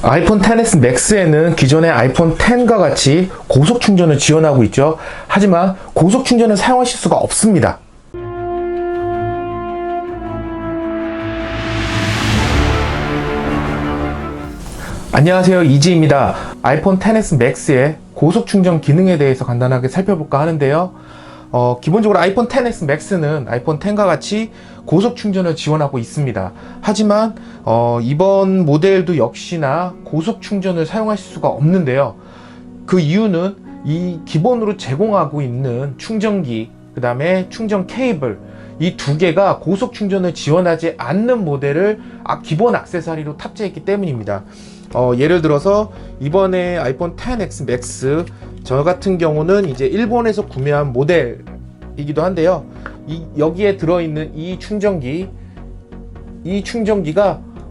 아이폰 XS 맥스에는 기존의 아이폰 X과 같이 고속 충전을 지원하고 있죠. 하지만 고속 충전을 사용하실 수가 없습니다. 안녕하세요, 이지입니다. 아이폰 XS 맥스의 고속 충전 기능에 대해서 간단하게 살펴볼까 하는데요. 기본적으로 아이폰 XS 맥스는 아이폰 X과 같이 고속 충전을 지원하고 있습니다. 하지만 이번 모델도 역시나 고속 충전을 사용하실 수가 없는데요. 그 이유는 이 기본으로 제공하고 있는 충전기, 그 다음에 충전 케이블, 이 두 개가 고속 충전을 지원하지 않는 모델을 기본 액세서리로 탑재했기 때문입니다. 예를 들어서 이번에 아이폰 XS 맥스 저 같은 경우는 이제 일본에서 구매한 모델이기도 한데요. 여기에 들어있는 이 충전기가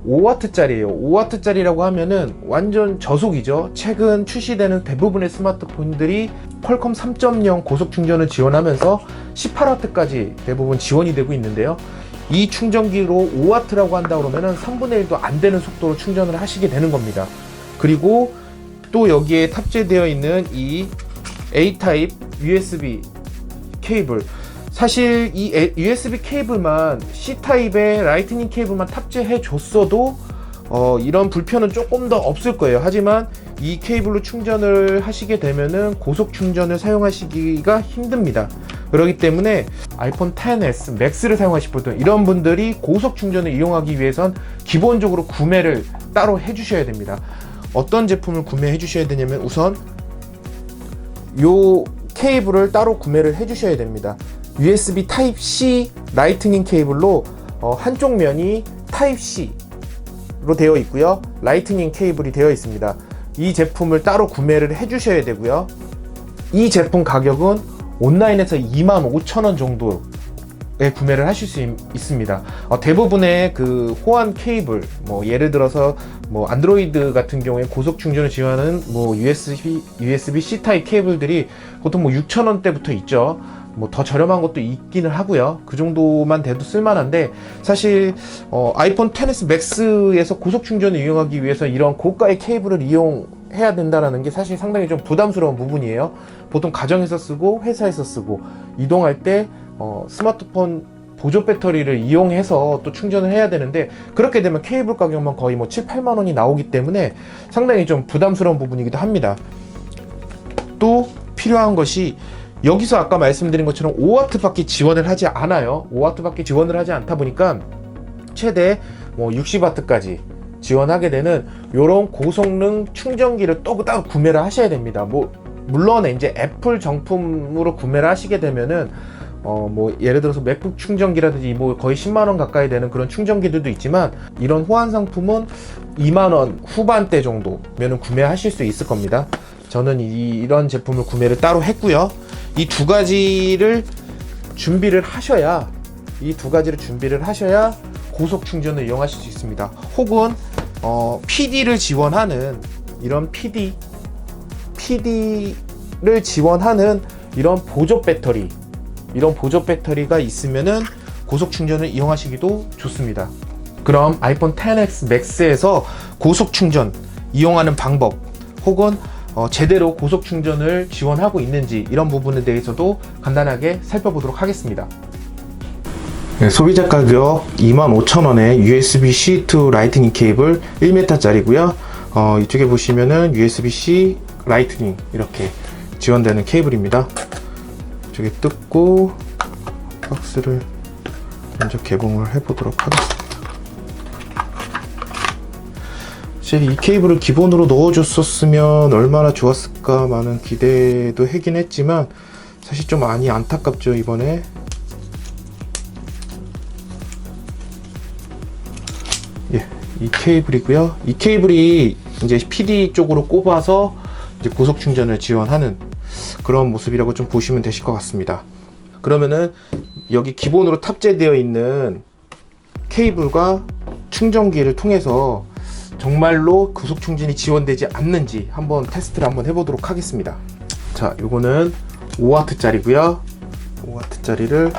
5W짜리예요. 5W짜리라고 하면은 완전 저속이죠. 최근 출시되는 대부분의 스마트폰들이 퀄컴 3.0 고속 충전을 지원하면서 18W까지 대부분 지원이 되고 있는데요. 이 충전기로 5W라고 한다 그러면은 3분의 1도 안 되는 속도로 충전을 하시게 되는 겁니다. 그리고 또 여기에 탑재되어 있는 이 A-타입 USB 케이블, 사실 이 USB 케이블만 C-타입의 라이트닝 케이블만 탑재해 줬어도 이런 불편은 조금 더 없을 거예요. 하지만 이 케이블로 충전을 하시게 되면은 고속 충전을 사용하시기가 힘듭니다. 그렇기 때문에 아이폰 XS 맥스를 사용하실 분들, 이런 분들이 고속 충전을 이용하기 위해선 기본적으로 구매를 따로 해주셔야 됩니다. 어떤 제품을 구매해 주셔야 되냐면 우선 요 케이블을 따로 구매를 해 주셔야 됩니다. USB 타입C 라이트닝 케이블로 한쪽 면이 타입C로 되어 있고요. 라이트닝 케이블이 되어 있습니다. 이 제품을 따로 구매를 해 주셔야 되고요. 이 제품 가격은 온라인에서 25,000원 정도에 구매를 하실 수 있습니다. 대부분의 그 호환 케이블, 예를 들어서 안드로이드 같은 경우에 고속 충전을 지원하는 USB-C 타입 케이블들이 보통 6,000원대부터 있죠. 더 저렴한 것도 있기는 하고요. 그 정도만 돼도 쓸만한데, 사실 아이폰 XS 맥스에서 고속 충전을 이용하기 위해서 이런 고가의 케이블을 이용해야 된다는 게 사실 상당히 좀 부담스러운 부분이에요. 보통 가정에서 쓰고 회사에서 쓰고 이동할 때 스마트폰 보조 배터리를 이용해서 또 충전을 해야 되는데, 그렇게 되면 케이블 가격만 거의 7, 8만 원이 나오기 때문에 상당히 좀 부담스러운 부분이기도 합니다. 또 필요한 것이, 여기서 아까 말씀드린 것처럼 5W밖에 지원을 하지 않아요. 5W밖에 지원을 하지 않다 보니까 최대 60W까지 지원하게 되는 이런 고성능 충전기를 또 따로 구매를 하셔야 됩니다. 물론 이제 애플 정품으로 구매를 하시게 되면은 예를 들어서 맥북 충전기라든지 거의 10만원 가까이 되는 그런 충전기들도 있지만, 이런 호환 상품은 2만원 후반대 정도면은 구매하실 수 있을 겁니다. 저는 이런 제품을 구매를 따로 했고요. 이 두 가지를 준비를 하셔야 고속 충전을 이용하실 수 있습니다. 혹은 PD를 지원하는 이런 PD를 지원하는 이런 보조 배터리가 있으면은 고속 충전을 이용하시기도 좋습니다. 그럼 아이폰 XS 맥스에서 고속 충전 이용하는 방법, 혹은 제대로 고속 충전을 지원하고 있는지, 이런 부분에 대해서도 간단하게 살펴보도록 하겠습니다. 소비자 가격 25,000원에 USB-C to 라이트닝 케이블 1m짜리고요. 이쪽에 보시면은 USB-C 라이트닝 이렇게 지원되는 케이블입니다. 이쪽에 뜯고 박스를 먼저 개봉을 해보도록 하겠습니다. 이 케이블을 기본으로 넣어줬었으면 얼마나 좋았을까 많은 기대도 하긴 했지만, 사실 좀 많이 안타깝죠. 이번에 이 케이블이고요. 이 케이블이 이제 PD 쪽으로 꼽아서 이제 고속 충전을 지원하는 그런 모습이라고 좀 보시면 되실 것 같습니다. 그러면은 여기 기본으로 탑재되어 있는 케이블과 충전기를 통해서 정말로 고속 충전이 지원되지 않는지 한번 테스트를 한번 해보도록 하겠습니다. 자, 요거는 5W짜리고요. 5W짜리를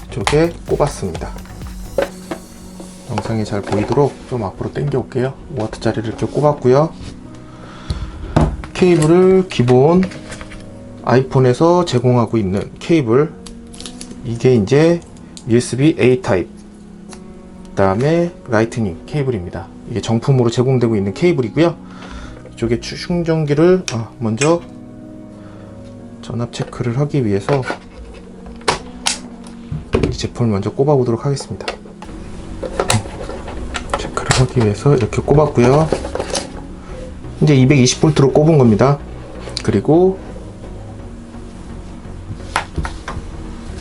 이쪽에 꼽았습니다. 영상이 잘 보이도록 좀 앞으로 당겨 올게요. 5W짜리를 이렇게 꼽았고요. 케이블을 기본 아이폰에서 제공하고 있는 케이블, 이게 이제 USB A 타입, 그 다음에 라이트닝 케이블입니다. 이게 정품으로 제공되고 있는 케이블이고요. 이쪽에 충전기를 먼저 전압 체크를 하기 위해서 이 제품을 먼저 꼽아 보도록 하겠습니다. 체크를 하기 위해서 이렇게 꼽았고요. 이제 220V로 꼽은 겁니다. 그리고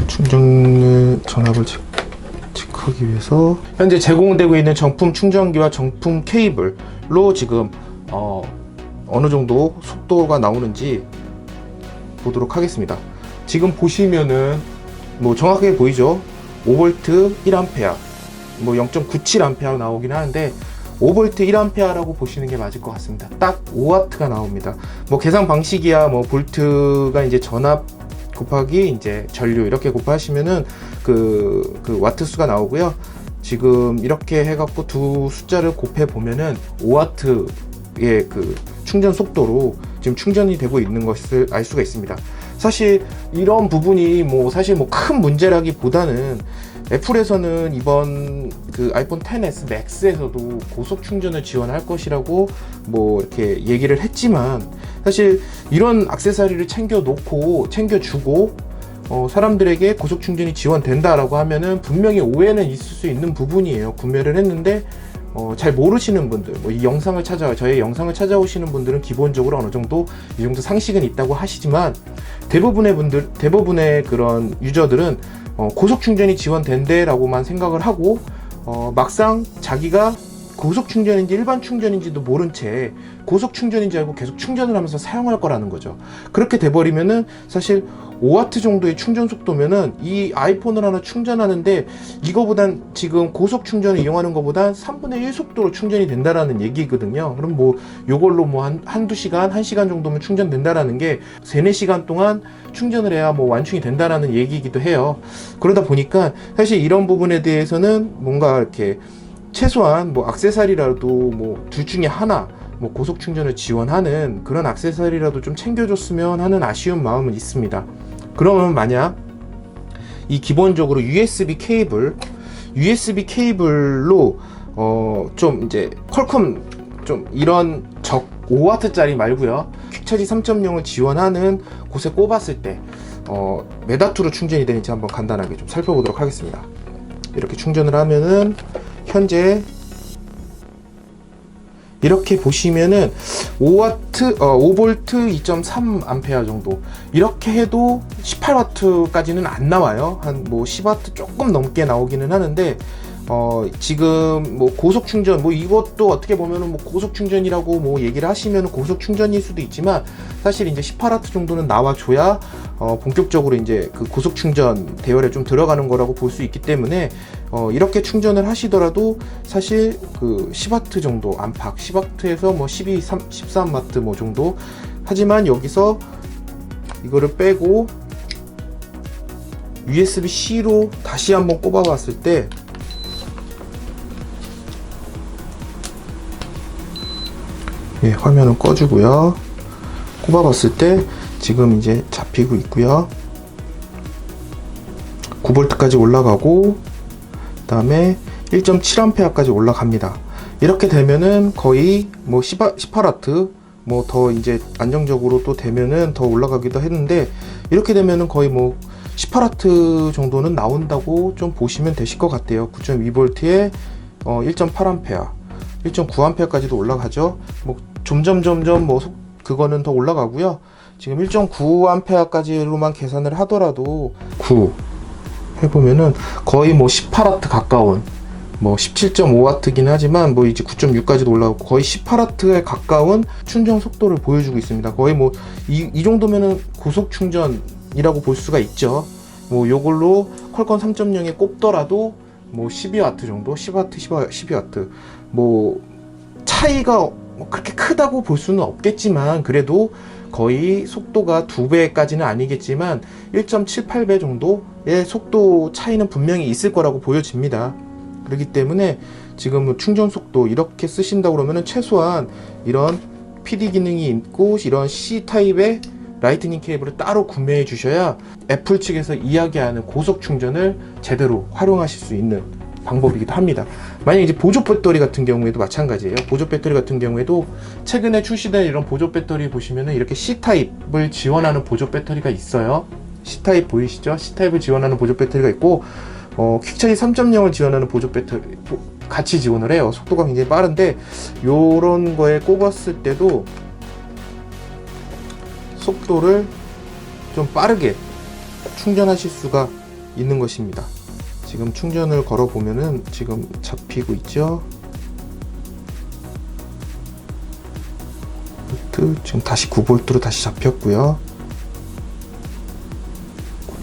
충전 전압을 체크하기 위해서 현재 제공되고 있는 정품 충전기와 정품 케이블로 지금 어느 정도 속도가 나오는지 보도록 하겠습니다. 지금 보시면은 뭐 정확하게 보이죠? 5V 1A, 뭐 0.97A 나오긴 하는데 5V 1A라고 보시는 게 맞을 것 같습니다. 딱 5W가 나옵니다. 뭐 계산 방식이야 뭐 볼트가 이제 전압 곱하기 이제 전류 이렇게 곱하시면은 그 와트 수가 나오고요. 지금 이렇게 해갖고 두 숫자를 곱해 보면은 5W의 그 충전 속도로 지금 충전이 되고 있는 것을 알 수가 있습니다. 사실 이런 부분이 뭐 사실 뭐 큰 문제라기보다는 애플에서는 이번 그 아이폰 XS 맥스에서도 고속 충전을 지원할 것이라고 뭐 이렇게 얘기를 했지만, 사실 이런 액세서리를 챙겨주고 사람들에게 고속 충전이 지원된다라고 하면은 분명히 오해는 있을 수 있는 부분이에요. 구매를 했는데 잘 모르시는 분들, 뭐 이 영상을 저의 영상을 찾아오시는 분들은 기본적으로 어느 정도 이 정도 상식은 있다고 하시지만, 대부분의 그런 유저들은 고속 충전이 지원된대라고만 생각을 하고 막상 자기가 고속 충전인지 일반 충전인지도 모른 채 고속 충전인지 알고 계속 충전을 하면서 사용할 거라는 거죠. 그렇게 돼버리면은 사실 5W 정도의 충전 속도면은 이 아이폰을 하나 충전하는데 이거보단 지금 고속 충전을 이용하는 것보단 3분의 1 속도로 충전이 된다라는 얘기거든요. 그럼 뭐 요걸로 뭐 한두 시간, 1시간 정도면 충전된다라는 게 3-4시간 동안 충전을 해야 뭐 완충이 된다라는 얘기이기도 해요. 그러다 보니까 사실 이런 부분에 대해서는 뭔가 이렇게 최소한 뭐 액세서리라도 뭐 둘 중에 하나 뭐 고속 충전을 지원하는 그런 액세서리라도 좀 챙겨줬으면 하는 아쉬운 마음은 있습니다. 그러면 만약 이 기본적으로 USB 케이블로 좀 이제 퀄컴 좀 이런 5W짜리 말고요, 퀵차지 3.0을 지원하는 곳에 꼽았을 때 몇 W로 충전이 되는지 한번 간단하게 좀 살펴보도록 하겠습니다. 이렇게 충전을 하면은 현재 이렇게 보시면은 5V 2.3A 정도, 이렇게 해도 18W까지는 안 나와요. 한 뭐 10W 조금 넘게 나오기는 하는데 지금 뭐 고속 충전, 뭐 이것도 어떻게 보면은 뭐 고속 충전이라고 뭐 얘기를 하시면 고속 충전일 수도 있지만, 사실 이제 18W 정도는 나와줘야 본격적으로 이제 그 고속 충전 대열에 좀 들어가는 거라고 볼 수 있기 때문에 이렇게 충전을 하시더라도 사실 그 10W 정도 안팎, 10W에서 뭐 12, 13W 뭐 정도. 하지만 여기서 이거를 빼고 USB-C로 다시 한번 꼽아봤을 때 화면은 꺼주고요. 꼽아봤을 때 지금 이제 잡히고 있고요. 9V까지 올라가고, 그 다음에 1.7A까지 올라갑니다. 이렇게 되면은 거의 뭐 18W 뭐 더 이제 안정적으로 또 되면은 더 올라가기도 했는데, 이렇게 되면은 거의 뭐 18W 정도는 나온다고 좀 보시면 되실 것 같아요. 9.2V에 1.8A, 1.9A까지도 올라가죠. 뭐 점점 뭐 그거는 더 올라가고요. 지금 1.9A까지로만 계산을 하더라도 9 해보면은 거의 뭐 18W 가까운, 뭐 17.5W긴 하지만 뭐 이제 9.6까지도 올라가고 거의 18W에 가까운 충전 속도를 보여주고 있습니다. 거의 뭐 이 정도면은 고속 충전이라고 볼 수가 있죠. 뭐 요걸로 퀄컴 3.0에 꼽더라도 뭐 12W 정도, 10W, 12W 뭐 차이가 뭐 그렇게 크다고 볼 수는 없겠지만, 그래도 거의 속도가 2배까지는 아니겠지만 1.78배 정도의 속도 차이는 분명히 있을 거라고 보여집니다. 그렇기 때문에 지금 충전 속도 이렇게 쓰신다고 그러면은 최소한 이런 PD 기능이 있고 이런 C타입의 라이트닝 케이블을 따로 구매해 주셔야 애플 측에서 이야기하는 고속 충전을 제대로 활용하실 수 있는 방법이기도 합니다. 만약 이제 보조 배터리 같은 경우에도 마찬가지예요. 보조 배터리 같은 경우에도 최근에 출시된 이런 보조 배터리 보시면은 이렇게 C타입을 지원하는 보조 배터리가 있어요. C타입 보이시죠? C타입을 지원하는 보조 배터리가 있고 퀵차지 3.0을 지원하는 보조 배터리 같이 지원을 해요. 속도가 굉장히 빠른데 요런 거에 꼽았을 때도 속도를 좀 빠르게 충전하실 수가 있는 것입니다. 지금 충전을 걸어 보면은 지금 잡히고 있죠. 볼트 지금 다시 9V로 다시 잡혔고요.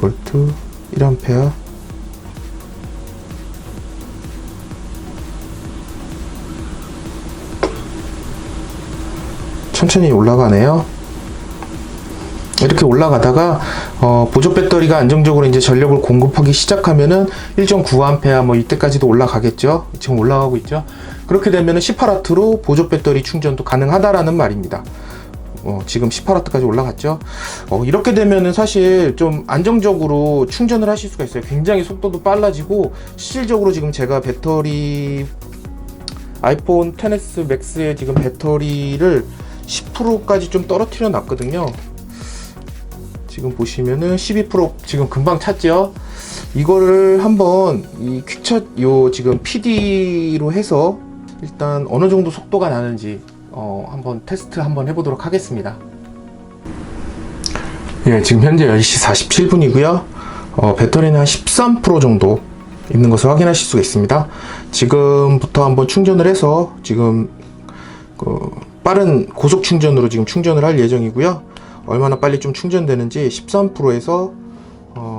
9V 1A. 천천히 올라가네요. 이렇게 올라가다가 보조 배터리가 안정적으로 이제 전력을 공급하기 시작하면은 1.9A 뭐 이때까지도 올라가겠죠. 지금 올라가고 있죠. 그렇게 되면은 18W로 보조 배터리 충전도 가능하다라는 말입니다. 지금 18W까지 올라갔죠. 이렇게 되면은 사실 좀 안정적으로 충전을 하실 수가 있어요. 굉장히 속도도 빨라지고 실질적으로 지금 제가 배터리 아이폰 XS 맥스의 지금 배터리를 10%까지 좀 떨어뜨려 놨거든요. 지금 보시면은 12% 지금 금방 찼죠. 이거를 한번 이 퀵차 지금 PD로 해서 일단 어느 정도 속도가 나는지 한번 테스트 한번 해보도록 하겠습니다. 예, 지금 현재 10시 47분이고요. 배터리는 한 13% 정도 있는 것을 확인하실 수가 있습니다. 지금부터 한번 충전을 해서 지금 빠른 고속 충전으로 지금 충전을 할 예정이고요. 얼마나 빨리 좀 충전되는지 13%에서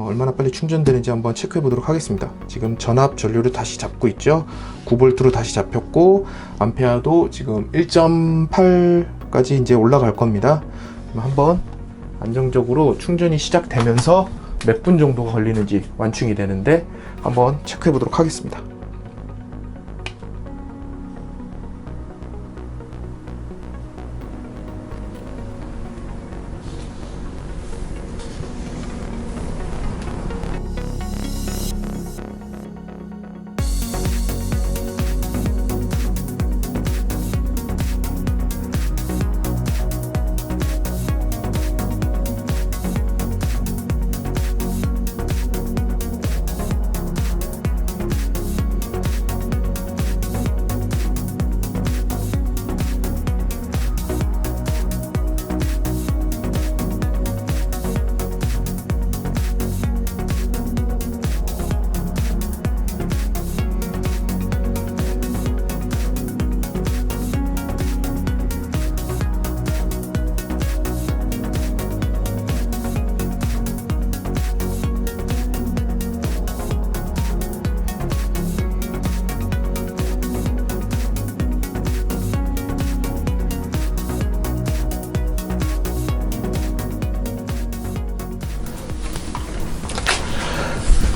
얼마나 빨리 충전되는지 한번 체크해 보도록 하겠습니다. 지금 전압 전류를 다시 잡고 있죠. 9V로 다시 잡혔고 암페어도 지금 1.8까지 이제 올라갈 겁니다. 한번 안정적으로 충전이 시작되면서 몇 분 정도가 걸리는지 완충이 되는데 한번 체크해 보도록 하겠습니다.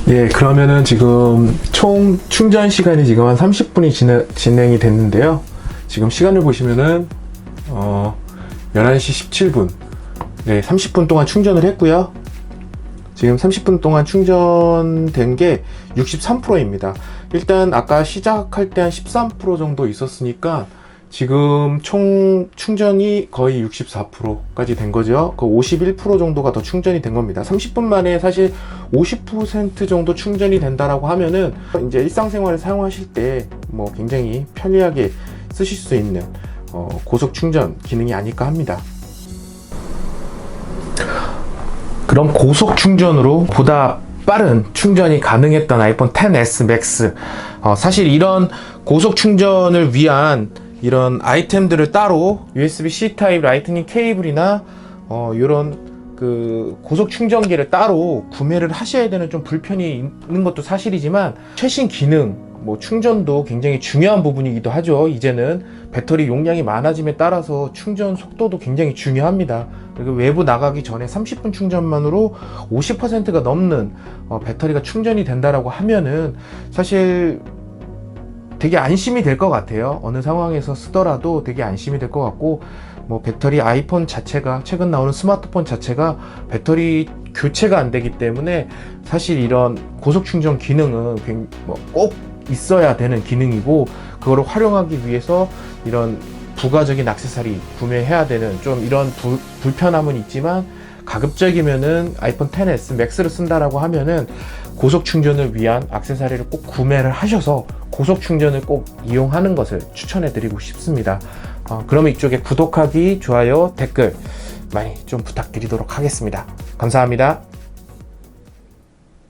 예, 그러면은 지금 총 충전 시간이 지금 한 30분이 진행이 됐는데요. 지금 시간을 보시면은 11시 17분. 네, 30분 동안 충전을 했고요. 지금 30분 동안 충전된 게 63%입니다. 일단 아까 시작할 때 한 13% 정도 있었으니까 지금 총 충전이 거의 64%까지 된 거죠. 그 51% 정도가 더 충전이 된 겁니다. 30분 만에 사실 50% 정도 충전이 된다라고 하면은 이제 일상생활을 사용하실 때 뭐 굉장히 편리하게 쓰실 수 있는 고속 충전 기능이 아닐까 합니다. 그럼 고속 충전으로 보다 빠른 충전이 가능했던 아이폰 XS 맥스, 사실 이런 고속 충전을 위한 이런 아이템들을 따로 USB-C 타입 라이트닝 케이블이나 이런 그 고속 충전기를 따로 구매를 하셔야 되는 좀 불편이 있는 것도 사실이지만 최신 기능, 뭐 충전도 굉장히 중요한 부분이기도 하죠. 이제는 배터리 용량이 많아짐에 따라서 충전 속도도 굉장히 중요합니다. 그리고 외부 나가기 전에 30분 충전만으로 50%가 넘는 배터리가 충전이 된다라고 하면은 사실 되게 안심이 될 것 같아요. 어느 상황에서 쓰더라도 되게 안심이 될 것 같고, 뭐 배터리 아이폰 자체가, 최근 나오는 스마트폰 자체가 배터리 교체가 안 되기 때문에 사실 이런 고속 충전 기능은 꼭 있어야 되는 기능이고, 그거를 활용하기 위해서 이런 부가적인 액세서리 구매해야 되는 좀 이런 불편함은 있지만, 가급적이면은 아이폰 XS 맥스를 쓴다라고 하면은 고속 충전을 위한 액세서리를 꼭 구매를 하셔서 고속 충전을 꼭 이용하는 것을 추천해 드리고 싶습니다. 그러면 이쪽에 구독하기, 좋아요, 댓글 많이 좀 부탁드리도록 하겠습니다. 감사합니다.